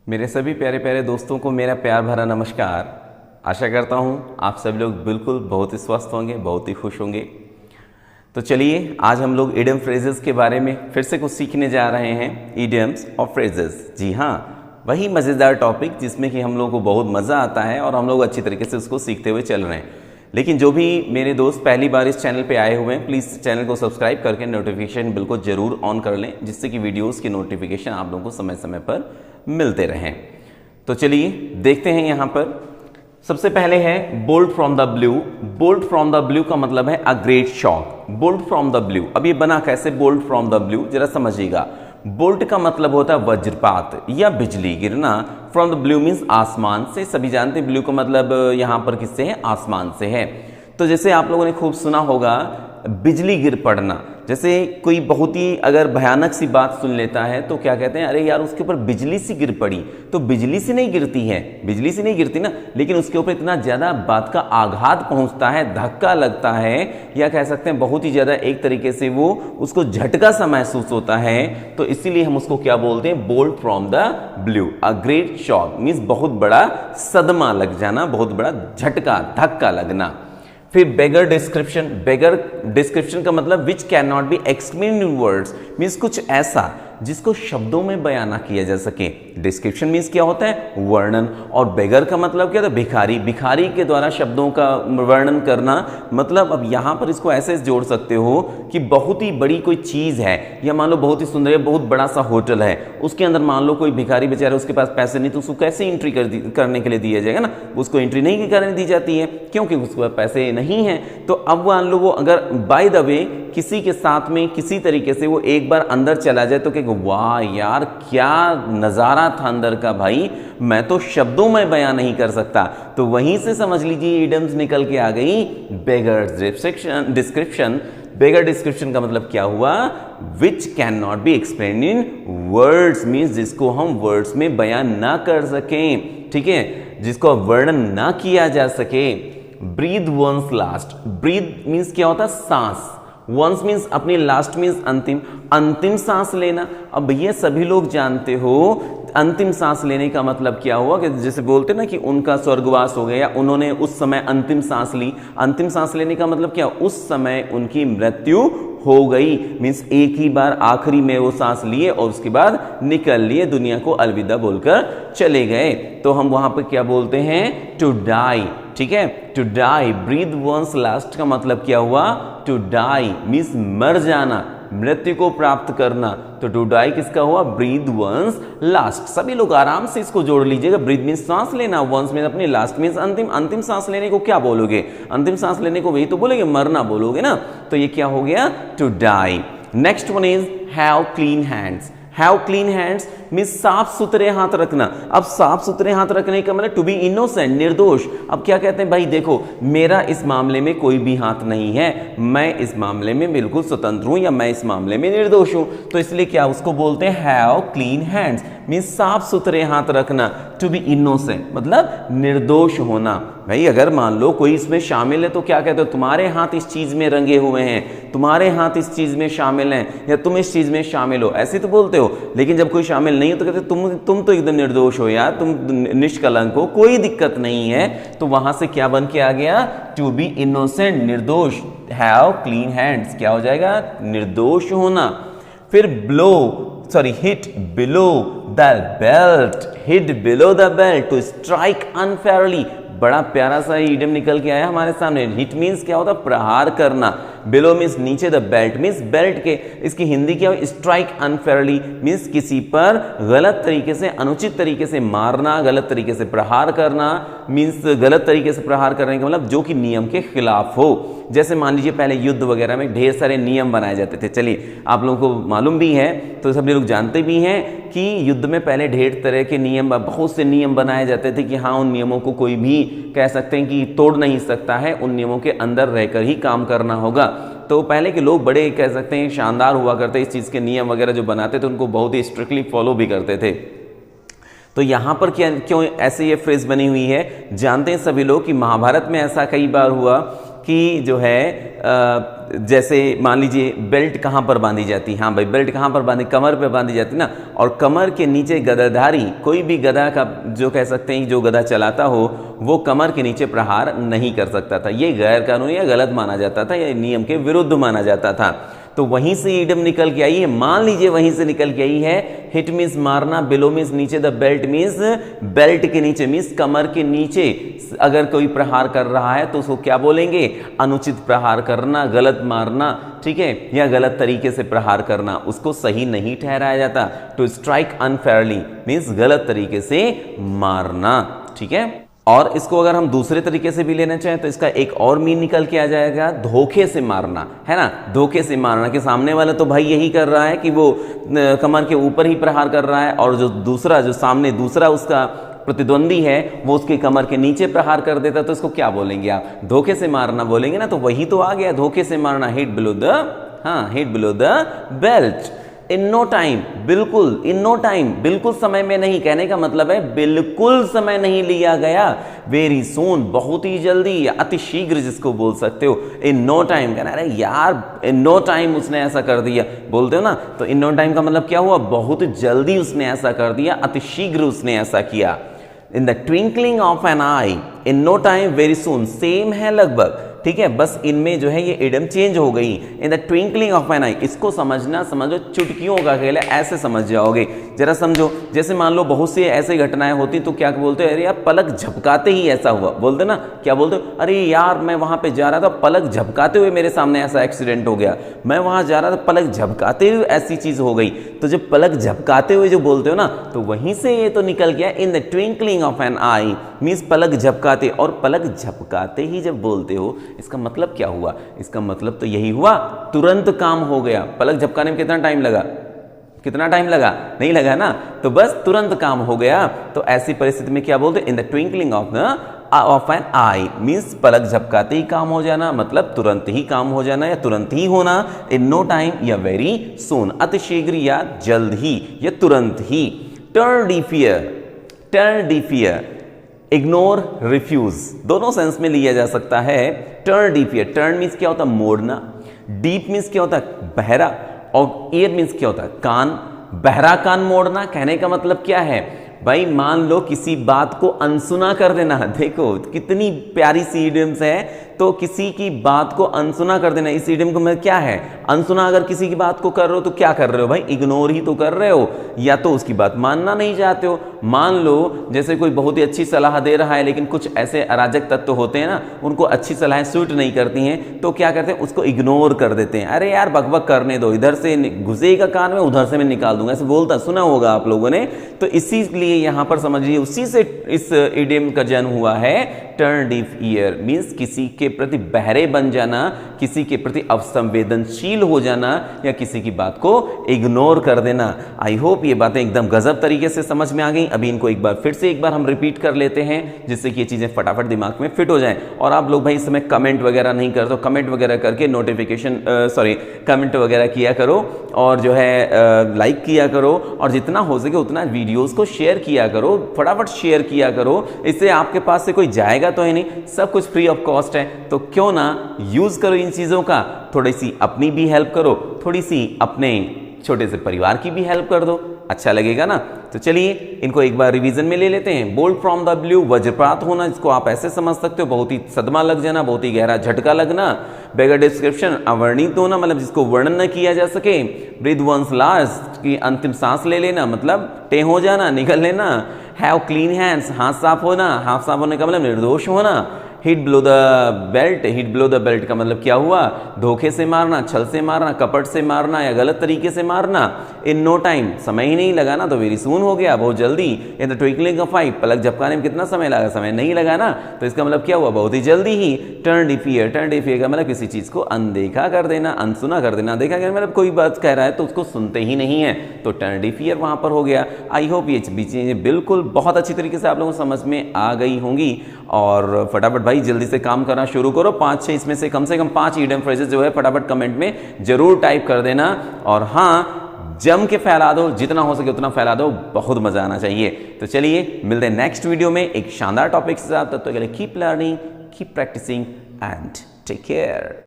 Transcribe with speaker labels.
Speaker 1: मेरे सभी प्यारे प्यारे दोस्तों को मेरा प्यार भरा नमस्कार। आशा करता हूँ आप सभी लोग बिल्कुल बहुत ही स्वस्थ होंगे, बहुत ही खुश होंगे। तो चलिए आज हम लोग इडियम फ्रेजेस के बारे में फिर से कुछ सीखने जा रहे हैं। इडियम्स और फ्रेजेस, जी हाँ, वही मज़ेदार टॉपिक जिसमें कि हम लोगों को बहुत मज़ा आता है और हम लोग अच्छी तरीके से उसको सीखते हुए चल रहे हैं। लेकिन जो भी मेरे दोस्त पहली बार इस चैनल पे आए हुए हैं, प्लीज़ चैनल को सब्सक्राइब करके नोटिफिकेशन बिल को ज़रूर ऑन कर लें, जिससे कि वीडियोस की नोटिफिकेशन आप लोगों को समय समय पर मिलते रहें। तो चलिए देखते हैं यहाँ पर। सबसे पहले है bolt from the blue. Bolt from the blue का मतलब है a great shock. Bolt from the blue, अब ये बना कैसे बोल्ट फ्रॉम द ब्लू, जरा समझिएगा। बोल्ट का मतलब होता है वज्रपात या बिजली गिरना। फ्रॉम द ब्लू मीन्स आसमान से, सभी जानते हैं ब्लू का मतलब यहां पर किससे है, आसमान से है। तो जैसे आप लोगों ने खूब सुना होगा बिजली गिर पड़ना, जैसे कोई बहुत ही अगर भयानक सी बात सुन लेता है तो क्या कहते हैं, अरे यार उसके ऊपर बिजली सी गिर पड़ी। तो बिजली से नहीं गिरती है, बिजली से नहीं गिरती ना, लेकिन उसके ऊपर इतना ज्यादा बात का आघात पहुंचता है, धक्का लगता है, या कह सकते हैं बहुत ही ज्यादा एक तरीके से वो उसको झटका सा महसूस होता है। तो इसीलिए हम उसको क्या बोलते हैं, bolt from the blue. A great shock means बहुत बड़ा सदमा लग जाना, बहुत बड़ा झटका, धक्का लगना। फिर बेगर डिस्क्रिप्शन। बेगर डिस्क्रिप्शन का मतलब which can not be explain in words, means कुछ ऐसा जिसको शब्दों में बयान ना किया जा सके। डिस्क्रिप्शन मीन्स क्या होता है, वर्णन। और बेगर का मतलब क्या होता है, भिखारी। भिखारी के द्वारा शब्दों का वर्णन करना, मतलब अब यहां पर इसको ऐसे जोड़ सकते हो कि बहुत ही बड़ी कोई चीज है, या मान लो बहुत ही सुंदर, बहुत बड़ा सा होटल है, उसके अंदर मान लो कोई भिखारी बेचारा, उसके पास पैसे नहीं, तो उसको कैसे एंट्री करने के लिए दिया जाएगा ना, उसको एंट्री नहीं करने दी जाती है क्योंकि उसके पास पैसे नहीं है। तो अब मान लो वो अगर बाय द वे किसी के साथ में किसी तरीके से वो एक बार अंदर चला जाए तो क्या, वाह यार क्या नजारा था अंदर का भाई, मैं तो शब्दों में बयान नहीं कर सकता। तो वहीं से समझ लीजिए इडियम्स निकल के आ गई बेगर डिस्क्रिप्शन। बेगर डिस्क्रिप्शन का मतलब क्या हुआ, which can not be explain in words, means जिसको हम वर्ड्स में बयान ना कर सकें, ठीक है, जिसको वर्णन ना किया जा सके। Breathe one's last. Breathe means क्या होता है, सांस। वंस मीन्स अपनी, लास्ट मीन्स अंतिम, अंतिम सांस लेना। अब ये सभी लोग जानते हो अंतिम सांस लेने का मतलब क्या हुआ, कि जैसे बोलते ना कि उनका स्वर्गवास हो गया, उन्होंने उस समय अंतिम सांस ली। अंतिम सांस लेने का मतलब क्या, उस समय उनकी मृत्यु हो गई, मीन्स एक ही बार आखिरी में वो सांस लिए और उसके बाद निकल लिए, दुनिया को अलविदा बोलकर चले गए। तो हम वहां पर क्या बोलते हैं, टू डाई, ठीक है, to die. Breathe one's last का मतलब क्या हुआ, टू डाई मीन्स मर जाना, मृत्यु को प्राप्त करना। तो टू डाई किसका हुआ, ब्रीथ वंस लास्ट। सभी लोग आराम से इसको जोड़ लीजिएगा। ब्रीथ मीन्स सांस लेना, वंस मीन्स अपनी, लास्ट मीन्स अंतिम। अंतिम सांस लेने को क्या बोलोगे, अंतिम सांस लेने को वही तो बोलेंगे, मरना बोलोगे ना। तो ये क्या हो गया, to die. Next one is have clean hands. Have clean hands means साफ सुथरे हाथ रखना। अब साफ सुथरे हाथ रखने का मतलब टू बी इनोसेंट, निर्दोष। अब क्या कहते हैं, भाई देखो मेरा इस मामले में कोई भी हाथ नहीं है, मैं इस मामले में बिल्कुल स्वतंत्र हूं, या मैं इस मामले में निर्दोष हूं। तो इसलिए क्या उसको बोलते हैं, हैव क्लीन हैंड्स मीन्स साफ सुथरे हाथ रखना। टू बी इनोसेंट मतलब निर्दोष होना। भाई अगर मान लो कोई इसमें शामिल है तो क्या कहते हो, तुम्हारे हाथ इस चीज में रंगे हुए हैं, तुम्हारे हाथ इस चीज में शामिल हैं, या तुम इस चीज में शामिल हो, ऐसे तो बोलते हो। लेकिन जब कोई शामिल नहीं हो तो कहते तुम तो एकदम निर्दोष हो यार, तुम निष्कलंक हो, कोई दिक्कत नहीं है। तो वहां से क्या बन के आ गया, टू बी इनोसेंट, निर्दोष। हैव क्लीन हैंड्स क्या हो जाएगा, निर्दोष होना। फिर hit below the belt. Hit below the belt, to strike unfairly. बड़ा प्यारा सा इडियम निकल के आया हमारे सामने। हिट मीन्स क्या होता है, प्रहार करना। बिलो मीन्स नीचे, द बेल्ट मीन्स बेल्ट के। इसकी हिंदी क्या हो, स्ट्राइक अनफेयरली मीन्स किसी पर गलत तरीके से, अनुचित तरीके से मारना, गलत तरीके से प्रहार करना। मीन्स गलत तरीके से प्रहार करने का मतलब जो कि नियम के खिलाफ हो। जैसे मान लीजिए पहले युद्ध वगैरह में ढेर सारे नियम बनाए जाते थे। चलिए आप लोगों को मालूम भी है, तो सभी लोग जानते भी हैं कि युद्ध में पहले ढेर तरह के नियम, बहुत से नियम बनाए जाते थे कि हाँ उन नियमों को कोई भी कह सकते हैं कि तोड़ नहीं सकता है, उन नियमों के अंदर रहकर ही काम करना होगा। तो पहले के लोग बड़े कह सकते हैं शानदार हुआ करते, इस चीज़ के नियम वगैरह जो बनाते थे उनको बहुत ही स्ट्रिक्टली फॉलो भी करते थे। तो यहां पर क्यों ऐसे ये फ्रेज बनी हुई है, जानते हैं सभी लोग कि महाभारत में ऐसा कई बार हुआ कि जो है जैसे मान लीजिए बेल्ट कहाँ पर बांधी जाती है, हाँ भाई बेल्ट कहाँ पर बांधी, कमर पे बांधी जाती ना, और कमर के नीचे गदाधारी कोई भी गदा का जो कह सकते हैं जो गदा चलाता हो वो कमर के नीचे प्रहार नहीं कर सकता था। ये गैर कानूनी या गलत माना जाता था, या नियम के विरुद्ध माना जाता था। तो वहीं से इडियम निकल के आई है, मान लीजिए वहीं से निकल के आई है। हिट मीन्स मारना, बिलो मीन्स नीचे, द बेल्ट मीन्स बेल्ट के नीचे मीन्स कमर के नीचे अगर कोई प्रहार कर रहा है तो उसको क्या बोलेंगे, अनुचित प्रहार करना, गलत मारना, ठीक है, या गलत तरीके से प्रहार करना, उसको सही नहीं ठहराया जाता। टू स्ट्राइक अनफेयरली मीन्स गलत तरीके से मारना, ठीक है। और इसको अगर हम दूसरे तरीके से भी लेना चाहें तो इसका एक और मीन निकल के आ जाएगा, धोखे से मारना, है ना, धोखे से मारना कि सामने वाला तो भाई यही कर रहा है कि वो कमर के ऊपर ही प्रहार कर रहा है, और जो दूसरा जो सामने दूसरा उसका प्रतिद्वंदी है वो उसके कमर के नीचे प्रहार कर देता, तो इसको क्या बोलेंगे आप, धोखे से मारना बोलेंगे ना। तो वही तो आ गया धोखे से मारना, हिट बिलो द, हाँ, hit below the belt. In no time, बिल्कुल, इन नो टाइम, बिल्कुल समय में नहीं, कहने का मतलब है बिल्कुल समय नहीं लिया गया। वेरी सून, बहुत ही जल्दी, या अति शीघ्र जिसको बोल सकते हो। इन नो टाइम, कहना अरे यार इन नो टाइम उसने ऐसा कर दिया, बोलते हो ना, तो इन नो टाइम का मतलब क्या हुआ, बहुत जल्दी उसने ऐसा कर दिया, अति शीघ्र उसने ऐसा किया। In the twinkling of an eye, in no time, very soon, same है लगभग, ठीक है, बस इनमें जो है ये इडियम चेंज हो गई। In the twinkling of an eye, इसको समझना, समझो चुटकियों का खेल है, ऐसे समझ जाओगे। जरा समझो, जैसे मान लो बहुत सी ऐसी घटनाएं होती तो क्या बोलते हो, अरे यार पलक झपकाते ही ऐसा हुआ, बोलते ना, क्या बोलते हो, अरे यार मैं वहां पे जा रहा था, पलक झपकाते हुए मेरे सामने ऐसा एक्सीडेंट हो गया, मैं वहां जा रहा था, पलक झपकाते हुए ऐसी चीज हो गई। तो जब पलक झपकाते हुए जो बोलते हो ना, तो वहीं से ये तो निकल गया, in the twinkling of an eye means पलक झपकाते, और पलक झपकाते ही जब बोलते हो इसका मतलब क्या हुआ, इसका मतलब तो यही हुआ तुरंत काम हो गया। पलक झपकाने में कितना टाइम लगा, कितना टाइम लगा, नहीं लगा ना, तो बस तुरंत काम हो गया। तो ऐसी परिस्थिति में क्या बोलते, in the twinkling of an eye means पलक झपकाते ही काम हो जाना, मतलब तुरंत ही काम हो जाना या तुरंत ही होना। इन नो टाइम या वेरी सून, अतिशीघ्र या जल्द ही या तुरंत ही। Turn deaf ear, turn deaf ear, ignore, refuse, दोनों सेंस में लिया जा सकता है। टर्न डिफियर, टर्न मीन्स क्या होता है, मोड़ना, डीप मीन्स क्या होता है, बहरा, और ईयर मीन्स क्या होता है, कान, बहरा कान मोड़ना। कहने का मतलब क्या है भाई, मान लो किसी बात को अनसुना कर देना, देखो कितनी प्यारी सी इडियम्स है। तो किसी की बात को अनसुना कर देना, इस इडियम को मैं क्या है, अनसुना अगर किसी की बात को कर रहे हो तो क्या कर रहे हो भाई, इग्नोर ही तो कर रहे हो, या तो उसकी बात मानना नहीं चाहते हो। मान लो जैसे कोई बहुत ही अच्छी सलाह दे रहा है, लेकिन कुछ ऐसे अराजक तत्व होते हैं ना, उनको अच्छी सलाहें सूट नहीं करती हैं, तो क्या करते हैं, उसको इग्नोर कर देते हैं। अरे यार बकबक करने दो, इधर से घुसेगा कान में, उधर से मैं निकाल दूंगा, ऐसे बोलता सुना होगा आप लोगों ने। तो इसीलिए यहां पर समझिए उसी से इस इडियम का जन्म हुआ है। टर्न डिफ ईयर मीन्स किसी के प्रति बहरे बन जाना, किसी के प्रति अवसंवेदनशील हो जाना, या किसी की बात को इग्नोर कर देना। आई होप ये बातें एकदम गजब तरीके से समझ में आ गई। अभी इनको एक बार फिर से एक बार हम रिपीट कर लेते हैं, जिससे कि ये चीजें फटाफट दिमाग में फिट हो जाएं। और आप लोग भाई इस समय कमेंट वगैरह नहीं करते, कमेंट वगैरह करके नोटिफिकेशन कमेंट वगैरह किया करो, और जो है लाइक किया करो, और जितना हो सके उतना वीडियोस को शेयर किया करो, फटाफट शेयर किया करो। इससे आपके पास से कोई जाएगा तो है नहीं, सब कुछ फ्री ऑफ कॉस्ट है, तो क्यों ना यूज करो इन चीजों का। थोड़ी सी अपनी भी हेल्प करो, थोड़ी सी अपने छोटे से परिवार की भी हेल्प कर दो, अच्छा लगेगा ना। तो चलिए इनको एक बार रिवीजन में ले लेते हैं। बोल्ट फ्रॉम द ब्लू, वज्रपात होना, जिसको आप ऐसे समझ सकते हो, बहुत ही सदमा लग जाना, बहुत ही गहरा झटका लगना। बेगर डिस्क्रिप्शन, अवर्णित होना, मतलब जिसको वर्णन न किया जा सके। ब्रीथ वंस लास्ट, की अंतिम सांस ले लेना, मतलब टे हो जाना, निकल लेना। हैव क्लीन हैंड्स, हाथ साफ होना, हाथ साफ होने का मतलब निर्दोष होना। Hit below the belt, hit below the belt का मतलब क्या हुआ, धोखे से मारना, छल से मारना, कपट से मारना, या गलत तरीके से मारना। इन नो टाइम, समय ही नहीं लगा ना, तो वेरी सून हो गया, बहुत जल्दी। इन द ट्विंकलिंग ऑफ आई, पलक झपकाने में कितना समय लगा, समय नहीं लगा ना, तो इसका मतलब क्या हुआ, बहुत ही जल्दी ही। टर्न डिफियर, टर्न डिफियर का मतलब किसी चीज को अनदेखा कर देना, अनसुना कर देना। देखा गया मतलब कोई बात कह रहा है तो उसको सुनते ही नहीं है, तो टर्न डिफियर वहां पर हो गया। आई होप ये चीजें बिल्कुल बहुत अच्छी तरीके से आप लोगों को समझ में आ गई होंगी, और फटाफट भाई जल्दी से काम करना शुरू करो। 5-6 इसमें से कम 5 इडियम फ्रेजेस जो है फटाफट कमेंट में जरूर टाइप कर देना, और हाँ जम के फैला दो, जितना हो सके उतना फैला दो, बहुत मजा आना चाहिए। तो चलिए मिलते हैं नेक्स्ट वीडियो में एक शानदार टॉपिक के साथ। तब तक के लिए keep learning, keep practising and take care.